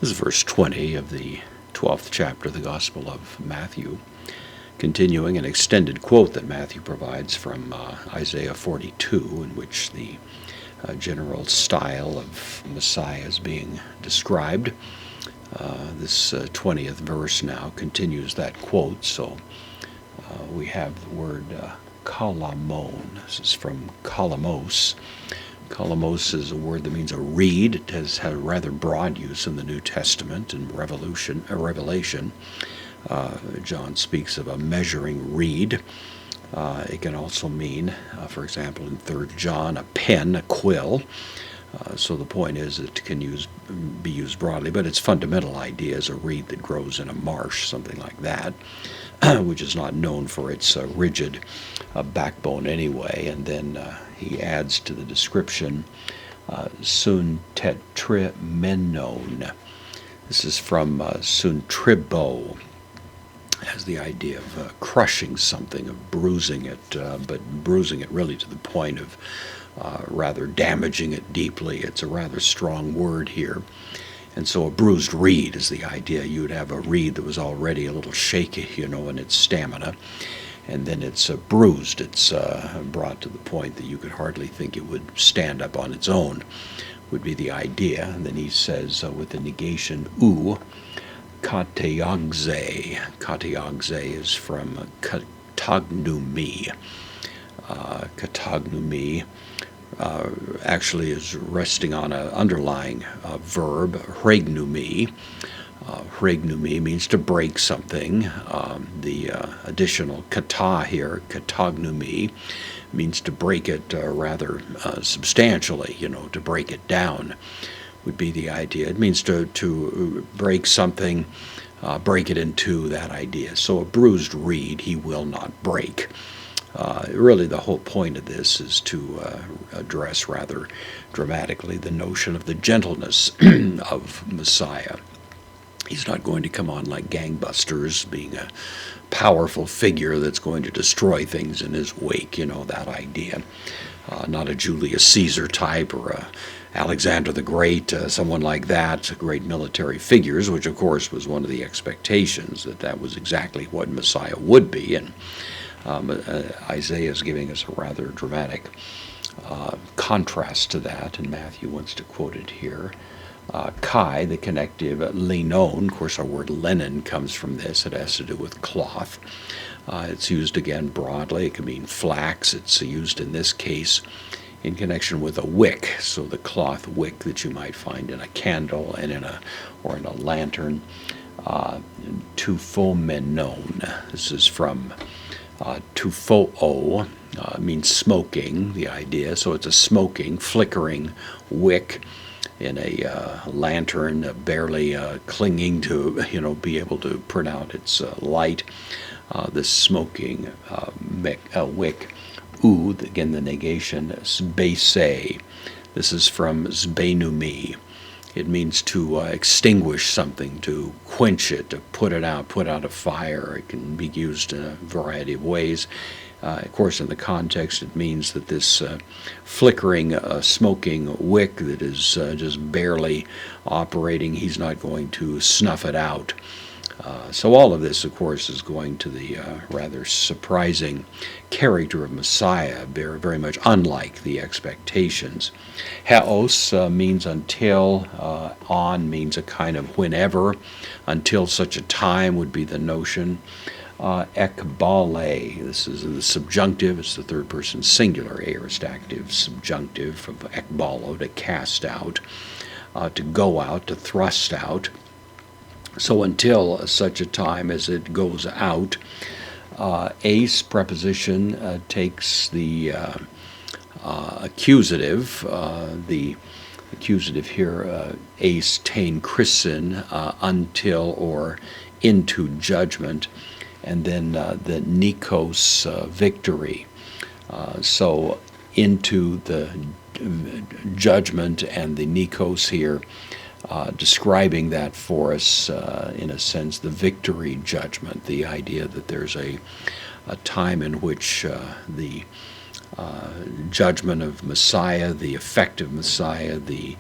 This is verse 20 of the 12th chapter of the Gospel of Matthew, continuing an extended quote that Matthew provides from Isaiah 42, in which the general style of Messiah is being described. This 20th verse now continues that quote, so we have the word kalamon. This is from kalamos. Kalamos is a word that means a reed. It has had a rather broad use in the New Testament and Revelation. John speaks of a measuring reed. It can also mean, for example, in 3 John, a pen, a quill. So the point is it can be used broadly, but its fundamental idea is a reed that grows in a marsh, something like that, which is not known for its rigid backbone anyway. And then he adds to the description, sun tetrimenon. This is from suntribo. Has the idea of crushing something, of bruising it, but bruising it really to the point of rather damaging it deeply. It's a rather strong word here. And so a bruised reed is the idea. You would have a reed that was already a little shaky, in its stamina, and then it's bruised. It's brought to the point that you could hardly think it would stand up on its own, would be the idea. And then he says with the negation u, kateagze. Kateagze is from katagnumi. Katagnumi actually is resting on an underlying verb, hregnumi. Hregnumi means to break something. The additional kata here, katagnumi, means to break it rather substantially, to break it down would be the idea. It means to break something, break it into that idea. So a bruised reed he will not break. Really the whole point of this is to address rather dramatically the notion of the gentleness of Messiah. He's not going to come on like gangbusters, being a powerful figure that's going to destroy things in his wake, that idea. Not a Julius Caesar type or a Alexander the Great, someone like that, great military figures, which of course was one of the expectations, that was exactly what Messiah would be. And Isaiah is giving us a rather dramatic contrast to that, and Matthew wants to quote it here. Kai, the connective linon, of course our word linen comes from this. It has to do with cloth. It's used again broadly. It can mean flax. It's used in this case in connection with a wick, so the cloth wick that you might find in a candle and in a lantern. Tufomenon. This is from tufoo, means smoking, the idea. So it's a smoking, flickering wick in a lantern, barely clinging to, be able to put out its light. This smoking wick. U, again the negation, sbese. This is from zbenumi. It means to extinguish something, to quench it, to put it out, put out a fire. It can be used in a variety of ways. Of course, in the context, it means that this flickering, smoking wick that is just barely operating, he's not going to snuff it out. So all of this, of course, is going to the rather surprising character of Messiah, very much unlike the expectations. Haos means until, on means a kind of whenever, until such a time would be the notion. Ekbale, this is the subjunctive, it's the third person singular, aorist active subjunctive of ekbalo, to cast out, to go out, to thrust out. So until such a time as it goes out, ace preposition takes the accusative. The accusative here, ace tain chrisin, until or into judgment, and then the nikos, victory. So into the judgment, and the nikos here describing that for us, in a sense, the victory judgment, the idea that there's a time in which the judgment of Messiah, the effect of Messiah, the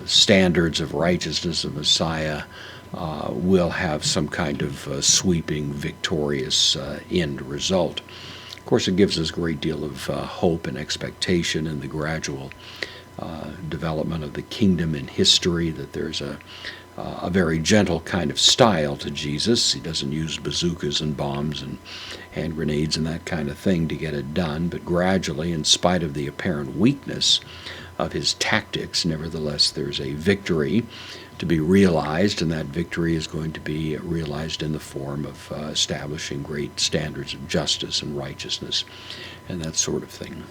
standards of righteousness of Messiah will have some kind of sweeping, victorious end result. Of course, it gives us a great deal of hope and expectation in the gradual development of the kingdom in history, that there's a very gentle kind of style to Jesus. He doesn't use bazookas and bombs and hand grenades and that kind of thing to get it done, but gradually, in spite of the apparent weakness of his tactics, nevertheless, there's a victory to be realized, and that victory is going to be realized in the form of establishing great standards of justice and righteousness and that sort of thing.